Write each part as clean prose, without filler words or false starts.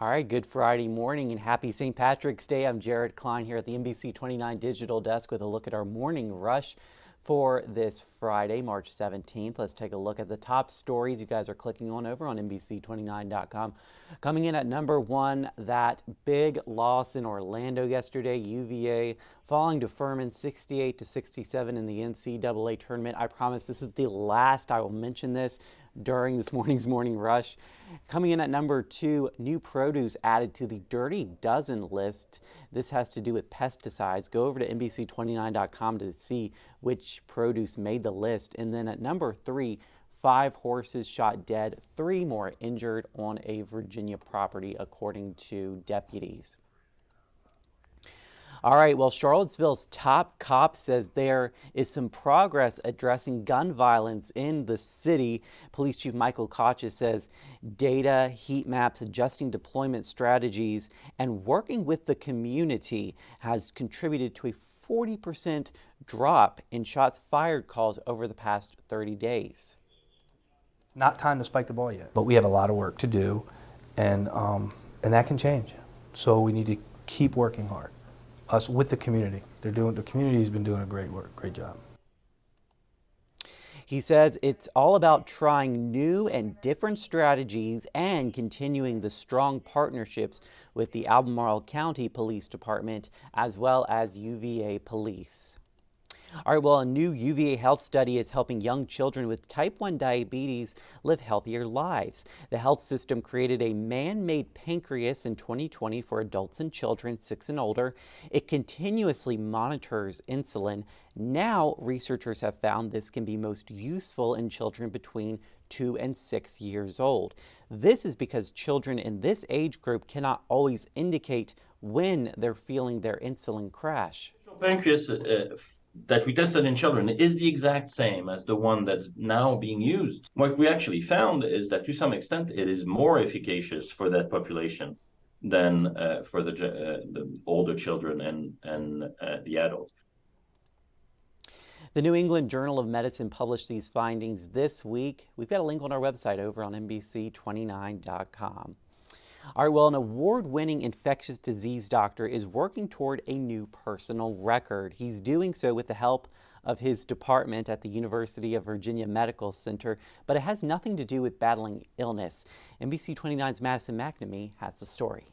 All right, good Friday morning and happy St. Patrick's Day. I'm Jared Klein here at the NBC29 Digital Desk with a look at our morning rush for this Friday, March 17th. Let's take a look at the top stories you guys are clicking on over on NBC29.com. Coming in at number one, that big loss in Orlando yesterday, UVA falling to Furman 68-67 in the NCAA tournament. I promise this is the last I will mention this during this morning's morning rush. Coming in at number two, new produce added to the Dirty Dozen list. This has to do with pesticides. Go over to NBC29.com to see which produce made the list. And then at number three, 5 horses shot dead, 3 more injured on a Virginia property, according to deputies. All right, well, Charlottesville's top cop says there is some progress addressing gun violence in the city. Police Chief Michael Kochis says data, heat maps, adjusting deployment strategies, and working with the community has contributed to a 40% drop in shots fired calls over the past 30 days. It's not time to spike the ball yet, but we have a lot of work to do, and that can change. So we need to keep working hard. Us with the community. The community's been doing a great job. He says it's all about trying new and different strategies and continuing the strong partnerships with the Albemarle County Police Department as well as UVA Police. All right, well, a new UVA health study is helping young children with type 1 diabetes live healthier lives. The health system created a man-made pancreas in 2020 for adults and children 6 and older. It continuously monitors insulin. Now, researchers have found this can be most useful in children between 2 and 6 years old. This is because children in this age group cannot always indicate when they're feeling their insulin crash. Pancreas that we tested in children is the exact same as the one that's now being used. What we actually found is that to some extent it is more efficacious for that population than for the older children and the adults. The New England Journal of Medicine published these findings this week. We've got a link on our website over on NBC29.com. All right, well, an award-winning infectious disease doctor is working toward a new personal record. He's doing so with the help of his department at the University of Virginia Medical Center, but it has nothing to do with battling illness. NBC29's Madison McNamee has the story.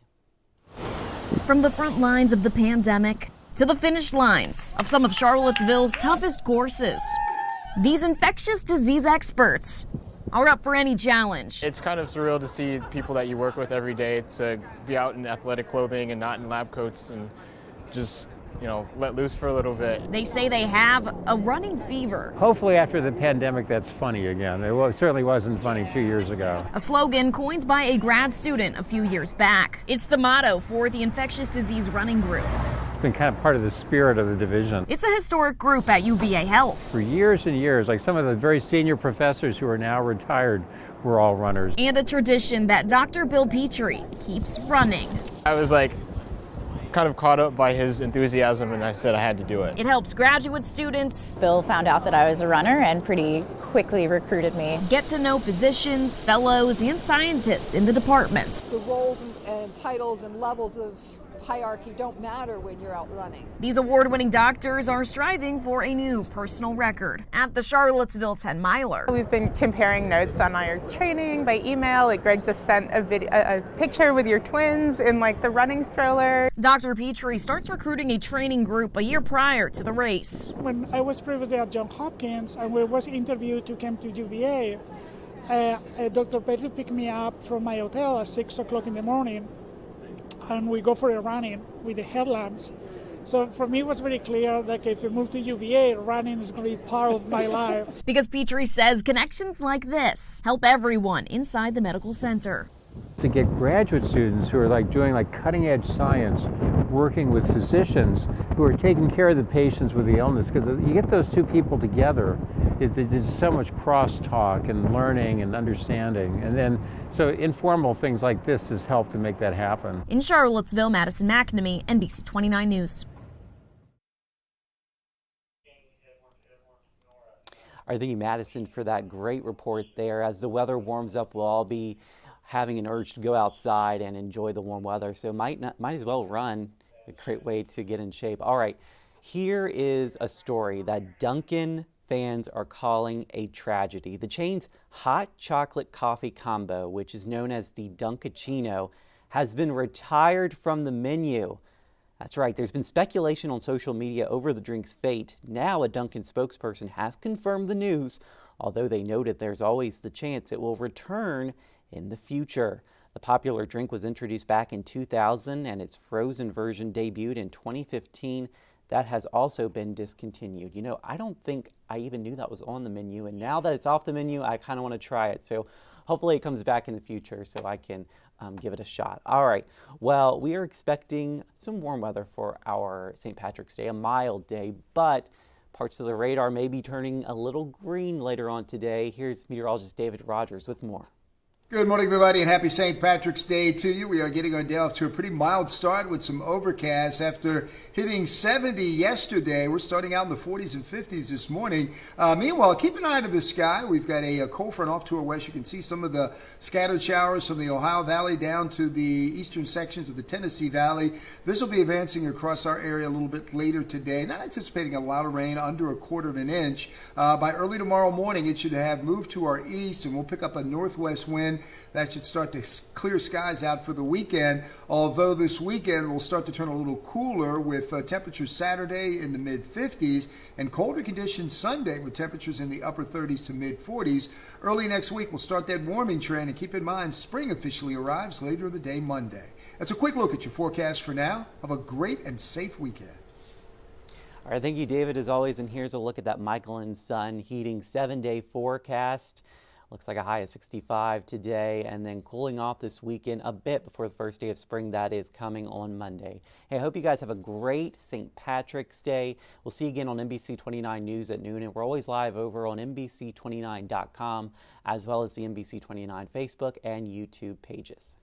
From the front lines of the pandemic to the finish lines of some of Charlottesville's toughest courses, these infectious disease experts are up for any challenge. It's kind of surreal to see people that you work with every day to be out in athletic clothing and not in lab coats and just, let loose for a little bit. They say they have a running fever. Hopefully after the pandemic that's funny again. It certainly wasn't funny 2 years ago. A slogan coined by a grad student a few years back. It's the motto for the infectious disease running group. It's been kind of part of the spirit of the division. It's a historic group at UVA Health. For years and years, like some of the very senior professors who are now retired were all runners. And a tradition that Dr. Bill Petrie keeps running. I was kind of caught up by his enthusiasm, and I said I had to do it. It helps graduate students. Bill found out that I was a runner and pretty quickly recruited me. Get to know physicians, fellows, and scientists in the department. The roles and titles and levels of hierarchy don't matter when you're out running. These award-winning doctors are striving for a new personal record at the Charlottesville 10 miler. We've been comparing notes on our training by email. Greg just sent a picture with your twins in the running stroller. Dr. Petrie starts recruiting a training group a year prior to the race. When I was previously at Johns Hopkins and we was interviewed to come to UVA, Dr. Petrie picked me up from my hotel at 6 o'clock in the morning. And we go for a running with the headlamps. So for me, it was very clear that if we move to UVA, running is going to be part of my life. Because Petrie says connections like this help everyone inside the medical center. To get graduate students who are doing cutting edge science, working with physicians who are taking care of the patients with the illness, because you get those two people together, there's so much crosstalk and learning and understanding, and then so informal things like this has helped to make that happen. In Charlottesville, Madison McNamee, NBC29 News. All right, thank you, Madison, for that great report there. As the weather warms up, we'll all be having an urge to go outside and enjoy the warm weather. So might as well run. A great way to get in shape. All right, here is a story that Dunkin' fans are calling a tragedy. The chain's hot chocolate coffee combo, which is known as the Dunkachino, has been retired from the menu. That's right, there's been speculation on social media over the drink's fate. Now a Dunkin' spokesperson has confirmed the news, although they noted there's always the chance it will return in the future. The popular drink was introduced back in 2000 and its frozen version debuted in 2015. That has also been discontinued. You know, I don't think I even knew that was on the menu, and now that it's off the menu, I kind of want to try it. So hopefully it comes back in the future so I can give it a shot. All right, well, we are expecting some warm weather for our St. Patrick's Day, a mild day, but parts of the radar may be turning a little green later on today. Here's meteorologist David Rogers with more. Good morning, everybody, and happy St. Patrick's Day to you. We are getting our day off to a pretty mild start with some overcast. After hitting 70 yesterday, we're starting out in the 40s and 50s this morning. Meanwhile, keep an eye to the sky. We've got a cold front off to our west. You can see some of the scattered showers from the Ohio Valley down to the eastern sections of the Tennessee Valley. This will be advancing across our area a little bit later today. Not anticipating a lot of rain, under 1/4 of an inch. By early tomorrow morning, it should have moved to our east, and we'll pick up a northwest wind. That should start to clear skies out for the weekend, although this weekend will start to turn a little cooler with temperatures Saturday in the mid-50s and colder conditions Sunday with temperatures in the upper 30s to mid-40s. Early next week, we'll start that warming trend, and keep in mind, spring officially arrives later in the day Monday. That's a quick look at your forecast for now. Have a great and safe weekend. All right, thank you, David, as always. And here's a look at that Michael and Son heating 7-day forecast. Looks like a high of 65 today, and then cooling off this weekend a bit before the first day of spring that is coming on Monday. Hey, I hope you guys have a great St. Patrick's Day. We'll see you again on NBC29 News at noon, and we're always live over on NBC29.com, as well as the NBC29 Facebook and YouTube pages.